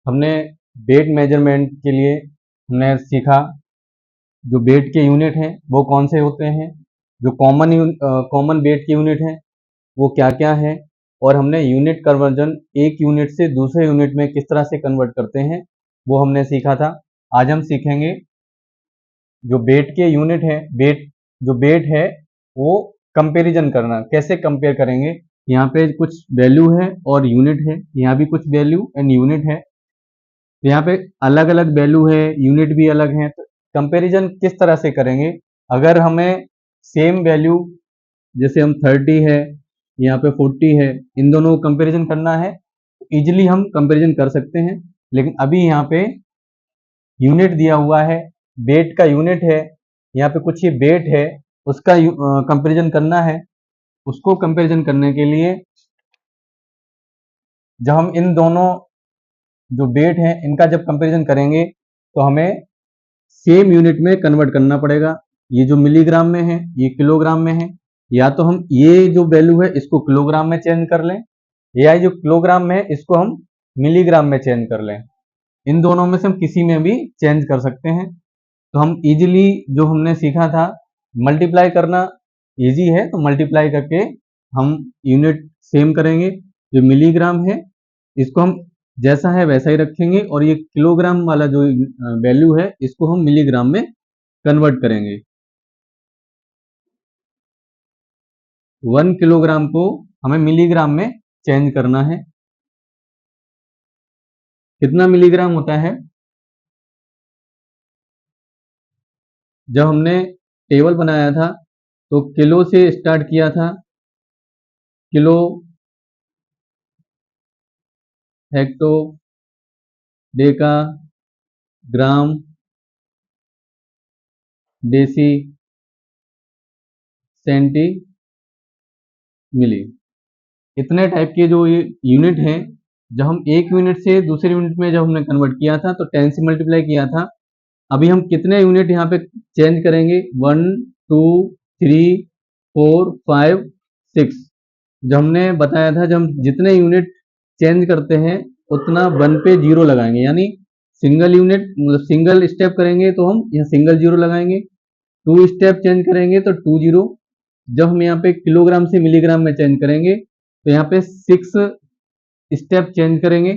हमने weight measurement के लिए हमने सीखा जो वेट के यूनिट हैं वो कौन से होते हैं, जो कॉमन वेट के यूनिट हैं वो क्या क्या है, और हमने यूनिट कन्वर्जन एक यूनिट से दूसरे यूनिट में किस तरह से कन्वर्ट करते हैं वो हमने सीखा था। आज हम सीखेंगे जो वेट के यूनिट है, जो वेट है वो कंपैरिजन करना, कैसे कंपेयर करेंगे। यहाँ पे कुछ वैल्यू है और यूनिट है, यहाँ भी कुछ वैल्यू एंड यूनिट है, तो यहाँ पे अलग अलग वैल्यू है, यूनिट भी अलग है, तो कंपैरिजन किस तरह से करेंगे। अगर हमें सेम वैल्यू, जैसे हम 30 है, यहाँ पे 40 है, इन दोनों को कंपैरिजन करना है तो इजिली हम कंपैरिजन कर सकते हैं। लेकिन अभी यहाँ पे यूनिट दिया हुआ है, वेट का यूनिट है, यहाँ पे कुछ ये वेट है, उसका कंपैरिजन करना है। उसको कंपैरिजन करने के लिए जब हम इन दोनों जो वेट है इनका जब कंपैरिजन करेंगे तो हमें सेम यूनिट में कन्वर्ट करना पड़ेगा। ये जो मिलीग्राम में है ये किलोग्राम में है, या तो हम ये जो वैल्यू है इसको किलोग्राम में चेंज कर लें, या जो किलोग्राम में है इसको हम मिलीग्राम में चेंज कर लें। इन दोनों में से हम किसी में भी चेंज कर सकते हैं। तो हम इजीली जो हमने सीखा था मल्टीप्लाई करना इजी है, तो मल्टीप्लाई करके हम यूनिट सेम करेंगे। जो मिलीग्राम है इसको हम जैसा है वैसा ही रखेंगे, और ये किलोग्राम वाला जो वैल्यू है इसको हम मिलीग्राम में कन्वर्ट करेंगे। 1 किलोग्राम को हमें मिलीग्राम में चेंज करना है। कितना मिलीग्राम होता है, जब हमने टेबल बनाया था तो किलो से स्टार्ट किया था, किलो, हेक्टो, डेका, ग्राम, डेसी, सेंटी, मिली, इतने टाइप के जो ये यूनिट हैं। जब हम एक यूनिट से दूसरे यूनिट में जब हमने कन्वर्ट किया था तो 10 से मल्टीप्लाई किया था। अभी हम कितने यूनिट यहाँ पे चेंज करेंगे, 1 2 3 4 5 6। जब हमने बताया था जब हम जितने यूनिट चेंज करते हैं उतना 1 पे 0 लगाएंगे, यानी सिंगल यूनिट मतलब सिंगल स्टेप करेंगे तो हम यहाँ सिंगल 0 लगाएंगे, 2 स्टेप चेंज करेंगे तो 2 0। जब हम यहाँ पे किलोग्राम से मिलीग्राम में चेंज करेंगे तो यहाँ पे 6 स्टेप चेंज करेंगे,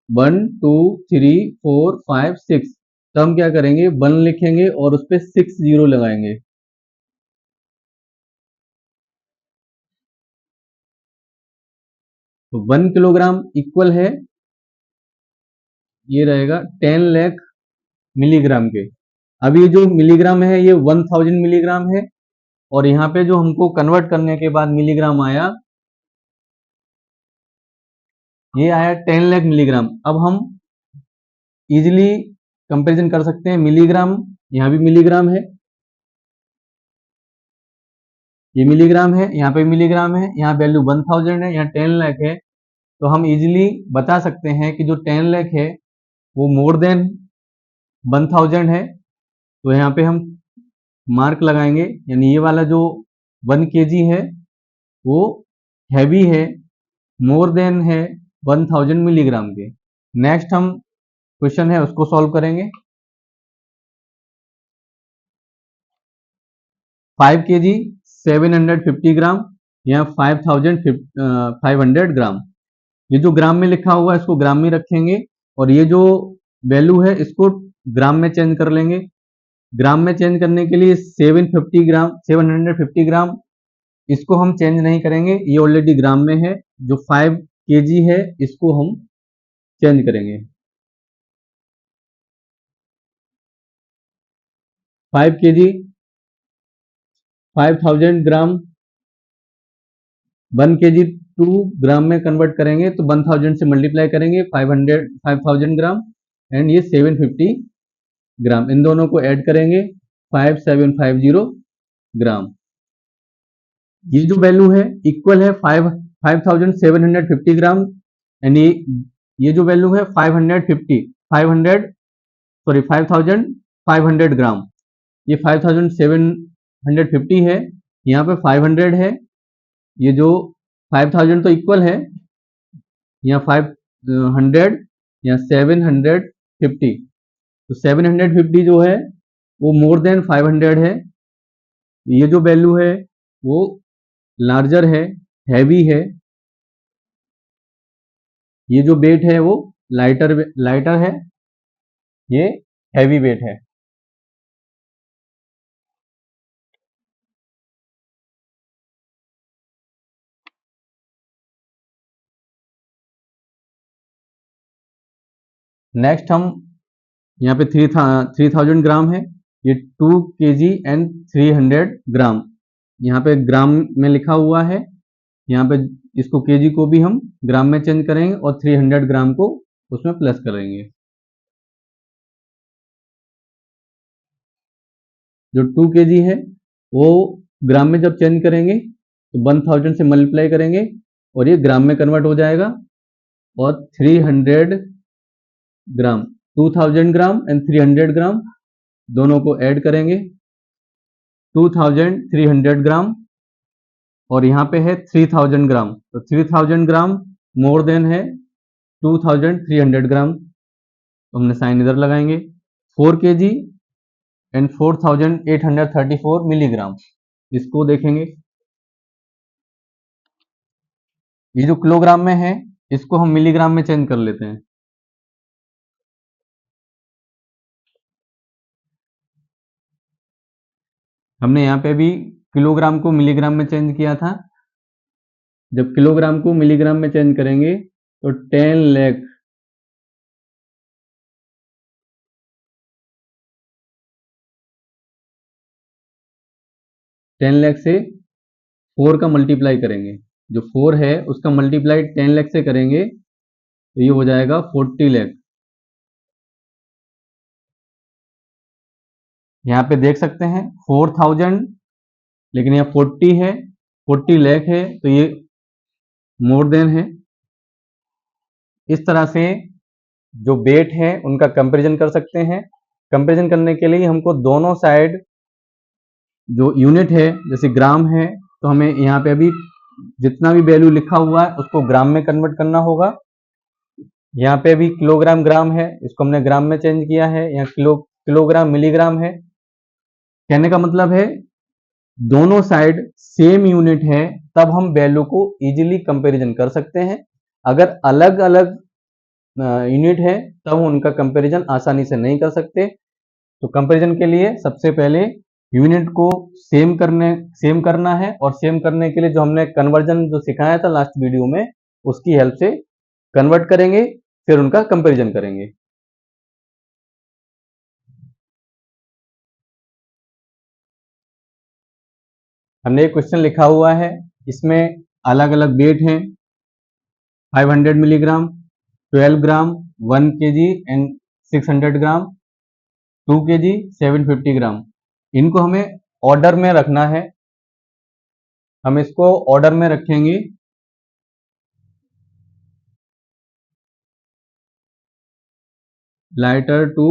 1 2 3 4 5 6। तो हम क्या करेंगे, 1 लिखेंगे और उस पर 6 0 लगाएंगे। तो 1 किलोग्राम इक्वल है, ये रहेगा 10 लाख मिलीग्राम के। अब ये जो मिलीग्राम है ये 1000 मिलीग्राम है, और यहाँ पे जो हमको कन्वर्ट करने के बाद मिलीग्राम आया, ये आया 10 लाख मिलीग्राम। अब हम इजिली कंपैरिजन कर सकते हैं, मिलीग्राम, यहाँ भी मिलीग्राम है, ये मिलीग्राम है, यहाँ पे मिलीग्राम है, यहाँ वैल्यू 1000 है, यहाँ 10 लाख है। तो हम इजिली बता सकते हैं कि जो 10 लाख है वो मोर देन 1000 है। तो यहाँ पे हम मार्क लगाएंगे, यानी ये वाला जो 1 केजी है वो हैवी है, मोर देन है 1000 मिलीग्राम के। नेक्स्ट हम क्वेश्चन है उसको सॉल्व करेंगे। 5 केजी 750 ग्राम या 5500 ग्राम, ये जो ग्राम में लिखा हुआ है इसको ग्राम में रखेंगे, और ये जो वैल्यू है इसको ग्राम में चेंज कर लेंगे। ग्राम में चेंज करने के लिए 750 ग्राम इसको हम चेंज नहीं करेंगे, ये ऑलरेडी ग्राम में है। जो 5 केजी है इसको हम चेंज करेंगे। 5 केजी 5000 ग्राम, 1 केजी 2 ग्राम में कन्वर्ट करेंगे तो 1000 से मल्टीप्लाई करेंगे, 5000 ग्राम, एंड ये 750 ग्राम, इन दोनों को ऐड करेंगे 5750 ग्राम। ये जो वैल्यू है इक्वल है 5750 ग्राम, एंड ये जो वैल्यू है 5500 ग्राम, ये 5750 है, यहाँ पे 500 है। ये जो 5000 तो इक्वल है, या 500 या 750। तो 750 जो है वो मोर देन 500 है। ये जो वैल्यू है वो लार्जर है, हैवी है। ये जो वेट है वो लाइटर है, ये हैवी वेट है। नेक्स्ट हम यहाँ पे 3000 ग्राम है, ये 2 kg एंड 300 ग्राम। यहाँ पे ग्राम में लिखा हुआ है, यहाँ पे इसको केजी को भी हम ग्राम में चेंज करेंगे और 300 ग्राम को उसमें प्लस करेंगे। जो 2 kg है वो ग्राम में जब चेंज करेंगे तो 1000 से मल्टीप्लाई करेंगे और ये ग्राम में कन्वर्ट हो जाएगा। और 300 ग्राम, 2000 ग्राम एंड 300 ग्राम दोनों को ऐड करेंगे, 2300 ग्राम। और यहाँ पे है 3000 ग्राम, तो 3000 ग्राम मोर देन है 2300 ग्राम, तो हमने साइन इधर लगाएंगे। 4 kg एंड 4834 मिलीग्राम, इसको देखेंगे। ये जो किलोग्राम में है इसको हम मिलीग्राम में चेंज कर लेते हैं। हमने यहाँ पे भी किलोग्राम को मिलीग्राम में चेंज किया था। जब किलोग्राम को मिलीग्राम में चेंज करेंगे तो 10 लाख 10 लाख से 4 का मल्टीप्लाई करेंगे, जो 4 है उसका मल्टीप्लाई 10 लाख से करेंगे तो ये हो जाएगा 40 लाख। यहाँ पे देख सकते हैं 4000, लेकिन यहाँ 40 है, 40 लाख है, तो ये मोर देन है। इस तरह से जो वेट है उनका कंपैरिजन कर सकते हैं। कंपैरिजन करने के लिए हमको दोनों साइड जो यूनिट है, जैसे ग्राम है, तो हमें यहाँ पे अभी जितना भी वैल्यू लिखा हुआ है उसको ग्राम में कन्वर्ट करना होगा। यहाँ पे अभी किलोग्राम ग्राम है, इसको हमने ग्राम में चेंज किया है। यहाँ किलोग्राम मिलीग्राम है। कहने का मतलब है दोनों साइड सेम यूनिट है तब हम वैल्यू को इजीली कंपैरिजन कर सकते हैं। अगर अलग अलग यूनिट है तब उनका कंपैरिजन आसानी से नहीं कर सकते। तो कंपैरिजन के लिए सबसे पहले यूनिट को सेम करना है, और सेम करने के लिए जो हमने कन्वर्जन जो सिखाया था लास्ट वीडियो में उसकी हेल्प से कन्वर्ट करेंगे, फिर उनका कंपैरिजन करेंगे। हमने एक क्वेश्चन लिखा हुआ है, इसमें अलग अलग वेट हैं, 500 milligram, 12 gram, 1 kg and 600 gram, 2 kg, 750 ग्राम। इनको हमें ऑर्डर में रखना है। हम इसको ऑर्डर में रखेंगे, lighter to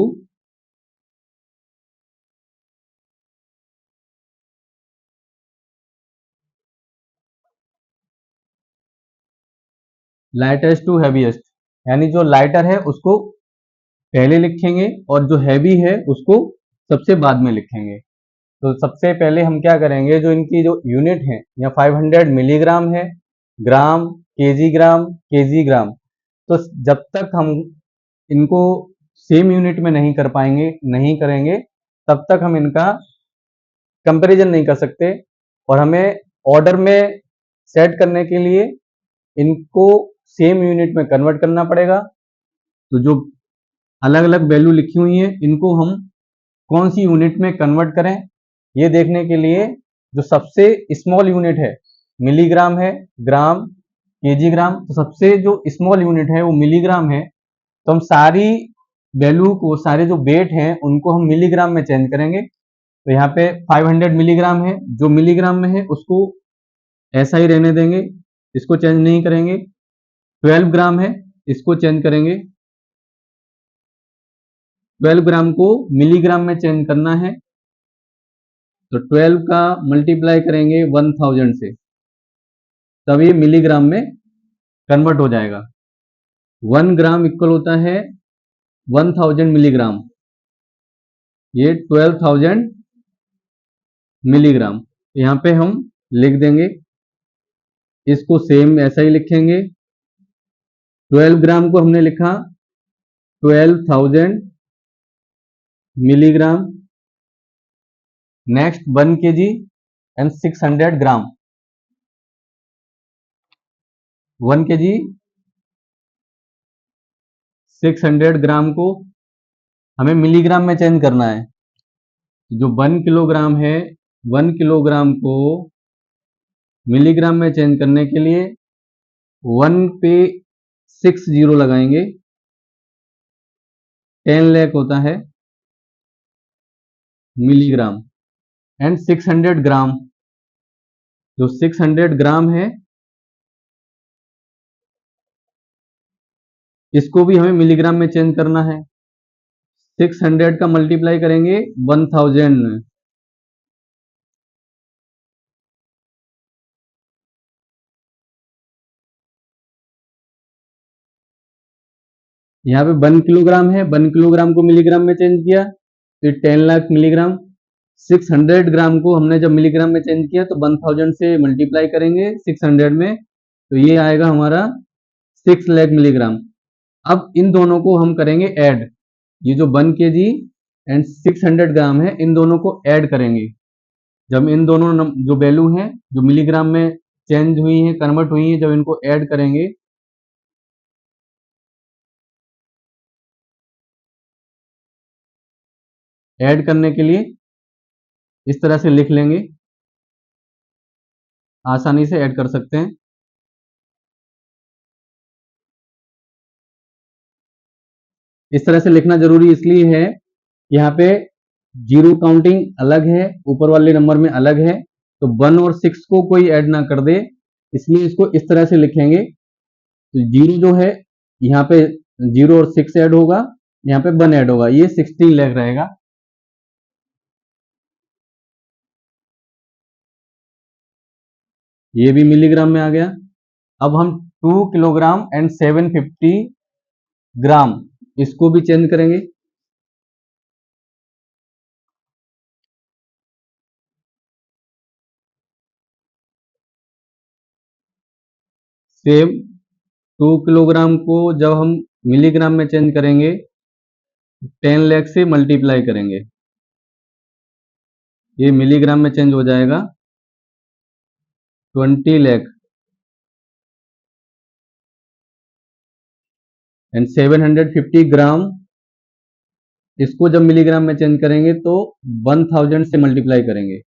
lightest to heaviest, यानी जो लाइटर है उसको पहले लिखेंगे और जो हैवी है उसको सबसे बाद में लिखेंगे। तो सबसे पहले हम क्या करेंगे, जो इनकी जो यूनिट है, या 500 मिलीग्राम है, ग्राम, केजी ग्राम, तो जब तक हम इनको सेम यूनिट में नहीं करेंगे तब तक हम इनका कंपैरिजन नहीं कर सकते। और हमें ऑर्डर में सेट करने के लिए इनको सेम यूनिट में कन्वर्ट करना पड़ेगा। तो जो अलग अलग वैल्यू लिखी हुई है इनको हम कौन सी यूनिट में कन्वर्ट करें, ये देखने के लिए जो सबसे स्मॉल यूनिट है मिलीग्राम है, ग्राम, केजी ग्राम, तो सबसे जो स्मॉल यूनिट है वो मिलीग्राम है। तो हम सारी वैल्यू को, सारे जो वेट हैं उनको हम मिलीग्राम में चेंज करेंगे। तो यहाँ पे 500 मिलीग्राम है, जो मिलीग्राम में है उसको ऐसा ही रहने देंगे, इसको चेंज नहीं करेंगे। 12 ग्राम है, इसको चेंज करेंगे, 12 ग्राम को मिलीग्राम में चेंज करना है, तो 12 का मल्टीप्लाई करेंगे 1000 से, तब ये मिलीग्राम में कन्वर्ट हो जाएगा। 1 ग्राम इक्वल होता है 1000 मिलीग्राम, ये 12,000 मिलीग्राम। यहाँ पे हम लिख देंगे, इसको सेम ऐसा ही लिखेंगे। 12 ग्राम को हमने लिखा 12,000 milligram. Next 1 kg and 600 gram. 1 kg 600 ग्राम को हमें मिलीग्राम में चेंज करना है। जो 1 किलोग्राम है, 1 किलोग्राम को मिलीग्राम में चेंज करने के लिए 1 पे 6 जीरो लगाएंगे, 10 लाख होता है मिलीग्राम। एंड 600 ग्राम, जो 600 ग्राम है इसको भी हमें मिलीग्राम में चेंज करना है। 600 का मल्टीप्लाई करेंगे 1000 में, यहाँ पे 1 किलोग्राम है, 1 किलोग्राम को मिलीग्राम में चेंज किया तो 10 लाख मिलीग्राम। 600 ग्राम को हमने जब मिलीग्राम में चेंज किया तो 1000 से मल्टीप्लाई करेंगे 600 में, तो ये आएगा हमारा 6 लाख मिलीग्राम। अब इन दोनों को हम करेंगे ऐड, ये जो 1 kg एंड 600 ग्राम है इन दोनों को ऐड करेंगे। जब इन दोनों जो वैल्यू हैं जो मिलीग्राम में चेंज हुई हैं, कन्वर्ट हुई हैं, जब इनको ऐड करेंगे ऐड करने के लिए इस तरह से लिख लेंगे, आसानी से ऐड कर सकते हैं। इस तरह से लिखना जरूरी इसलिए है, यहाँ पे जीरो काउंटिंग अलग है, ऊपर वाले नंबर में अलग है, तो 1 और 6 को कोई ऐड ना कर दे, इसलिए इसको इस तरह से लिखेंगे। तो जीरो जो है यहाँ पे 0 और 6 ऐड होगा, यहाँ पे 1 ऐड होगा, ये 16 लाख रहेगा। ये भी मिलीग्राम में आ गया। अब हम 2 किलोग्राम एंड 750 ग्राम इसको भी चेंज करेंगे। सेम 2 किलोग्राम को जब हम मिलीग्राम में चेंज करेंगे 10 लाख से मल्टीप्लाई करेंगे, ये मिलीग्राम में चेंज हो जाएगा 20 लाख। एंड 750 ग्राम इसको जब मिलीग्राम में चेंज करेंगे तो 1000 से मल्टीप्लाई करेंगे,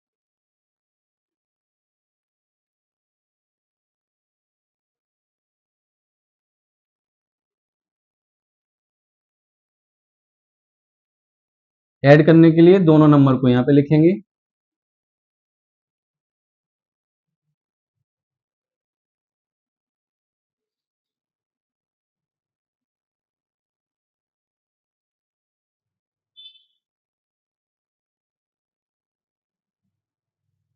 ऐड करने के लिए दोनों नंबर को यहां पे लिखेंगे।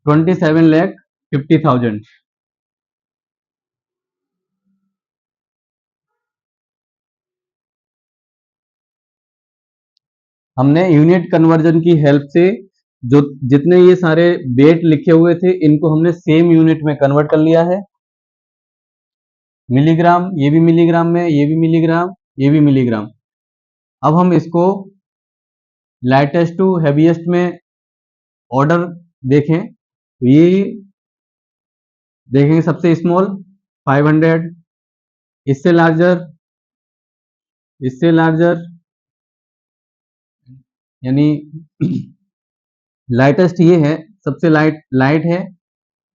$27,50,000। हमने यूनिट कन्वर्जन की हेल्प से जो जितने ये सारे वेट लिखे हुए थे इनको हमने सेम यूनिट में कन्वर्ट कर लिया है। मिलीग्राम, ये भी मिलीग्राम में, ये भी मिलीग्राम, ये भी मिलीग्राम। अब हम इसको लाइटेस्ट टू हैवीएस्ट में ऑर्डर देखें तो ये देखेंगे सबसे स्मॉल 500, इससे लार्जर, इससे लार्जर, यानी लाइटेस्ट ये है, सबसे लाइट है,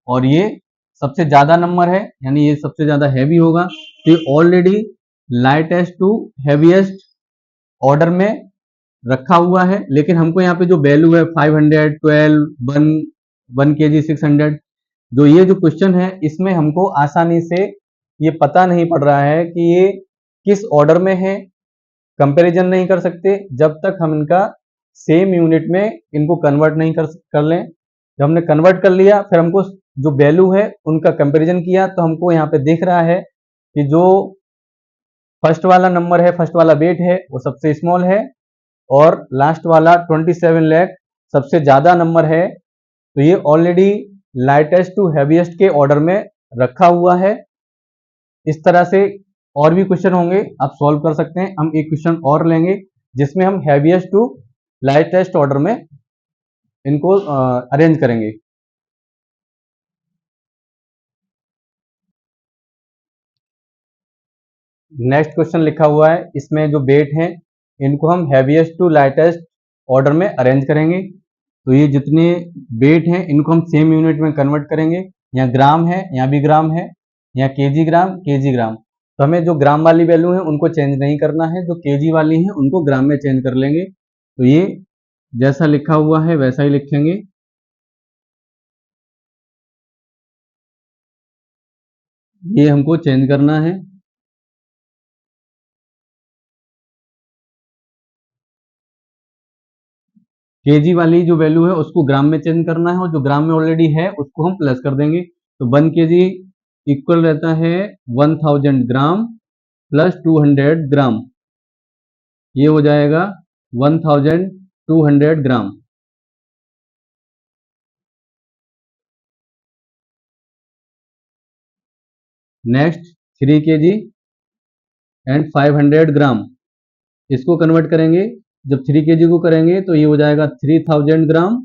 और ये सबसे ज्यादा नंबर है यानी ये सबसे ज्यादा हैवी होगा। तो ये already lightest to heaviest order में रखा हुआ है, लेकिन हमको यहाँ पे जो वैल्यू है 500, 12, 1 kg 600, जो ये जो क्वेश्चन है इसमें हमको आसानी से ये पता नहीं पड़ रहा है कि ये किस ऑर्डर में है। कंपैरिजन नहीं कर सकते जब तक हम इनका सेम यूनिट में इनको कन्वर्ट नहीं कर लें। जब हमने कन्वर्ट कर लिया फिर हमको जो वैल्यू है उनका कंपैरिजन किया तो हमको यहाँ पे दिख रहा है कि जो फर्स्ट वाला नंबर है, फर्स्ट वाला वेट है वो सबसे स्मॉल है, और लास्ट वाला 27 लाख सबसे ज्यादा नंबर है। तो ये ऑलरेडी लाइटेस्ट टू हैवीएस्ट के ऑर्डर में रखा हुआ है। इस तरह से और भी क्वेश्चन होंगे, आप सॉल्व कर सकते हैं। हम एक क्वेश्चन और लेंगे जिसमें हम हैवीएस्ट टू लाइटेस्ट ऑर्डर में इनको अरेंज करेंगे। नेक्स्ट क्वेश्चन लिखा हुआ है, इसमें जो वेट हैं इनको हम हैवीएस्ट टू लाइटेस्ट ऑर्डर में अरेंज करेंगे। तो ये जितने वेट हैं इनको हम सेम यूनिट में कन्वर्ट करेंगे। यहाँ ग्राम है, यहाँ भी ग्राम है, यहाँ केजी ग्राम, केजी ग्राम। तो हमें जो ग्राम वाली वैल्यू है उनको चेंज नहीं करना है, जो केजी वाली है उनको ग्राम में चेंज कर लेंगे। तो ये जैसा लिखा हुआ है वैसा ही लिखेंगे। ये हमको चेंज करना है। केजी वाली जो वैल्यू है उसको ग्राम में चेंज करना है, और जो ग्राम में ऑलरेडी है उसको हम प्लस कर देंगे। तो 1 केजी इक्वल रहता है 1000 ग्राम प्लस 200 ग्राम। ये हो जाएगा 1200 ग्राम। नेक्स्ट 3 केजी एंड 500 ग्राम, इसको कन्वर्ट करेंगे। जब 3 केजी को करेंगे तो ये हो जाएगा 3000 ग्राम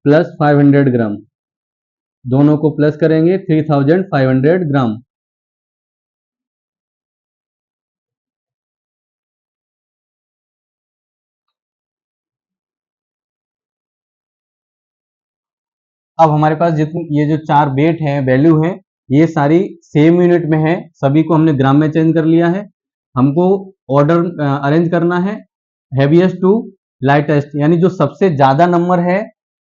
प्लस 500 ग्राम। दोनों को प्लस करेंगे 3500 ग्राम। अब हमारे पास जितनी ये जो चार वेट हैं, वैल्यू हैं, ये सारी सेम यूनिट में है। सभी को हमने ग्राम में चेंज कर लिया है। हमको ऑर्डर अरेंज करना है हैवीएस्ट टू लाइटेस्ट, यानी जो सबसे ज्यादा नंबर है,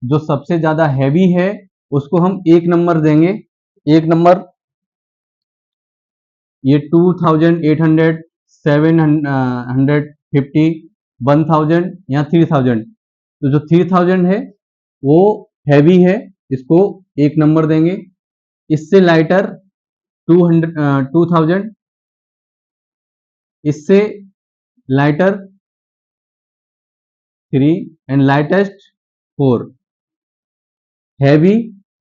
जो सबसे ज्यादा हैवी है उसको हम एक नंबर देंगे। एक नंबर ये 2800, 750, 1000 या 3000। तो जो 3000 है वो हैवी है, इसको एक नंबर देंगे। इससे लाइटर 2000, इससे लाइटर 3 एंड लाइटेस्ट 4। हैवी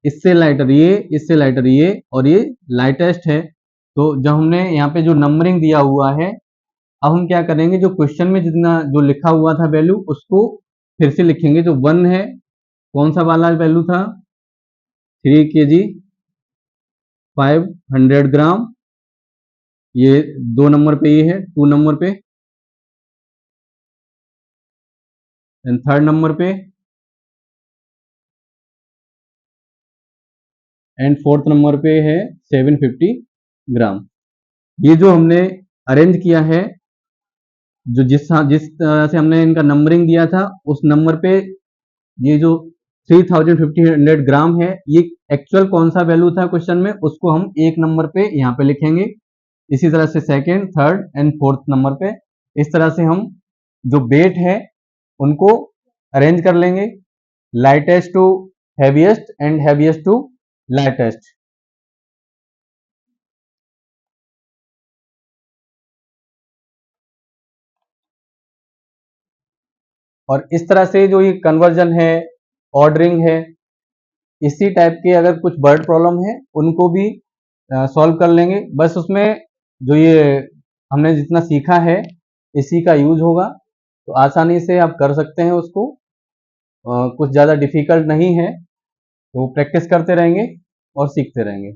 इससे लाइटर ये, इससे लाइटर ये, और ये लाइटेस्ट है। तो जब हमने यहाँ पे जो नंबरिंग दिया हुआ है, अब हम क्या करेंगे, जो क्वेश्चन में जितना जो लिखा हुआ था वैल्यू उसको फिर से लिखेंगे। जो 1 है कौन सा वाला वैल्यू था, 3 केजी 500 ग्राम, ये 2 नंबर पे ये है, 2 नंबर पे, एंड 3rd नंबर पे, एंड 4th नंबर पे है 750 ग्राम। ये जो हमने अरेंज किया है, जो जिस जिस तरह से हमने इनका नंबरिंग दिया था उस नंबर पे ये जो 3500 ग्राम है, ये एक्चुअल कौन सा वैल्यू था क्वेश्चन में, उसको हम एक नंबर पे यहाँ पे लिखेंगे। इसी तरह से 2nd, 3rd and 4th number पे इस तरह से हम जो वेट है उनको अरेंज कर लेंगे, lightest to heaviest and heaviest to lightest. और इस तरह से जो ये कन्वर्जन है, ऑर्डरिंग है, इसी टाइप के अगर कुछ वर्ड प्रॉब्लम है उनको भी सॉल्व कर लेंगे। बस उसमें जो ये हमने जितना सीखा है इसी का यूज होगा, तो आसानी से आप कर सकते हैं उसको। कुछ ज़्यादा डिफिकल्ट नहीं है, तो प्रैक्टिस करते रहेंगे और सीखते रहेंगे।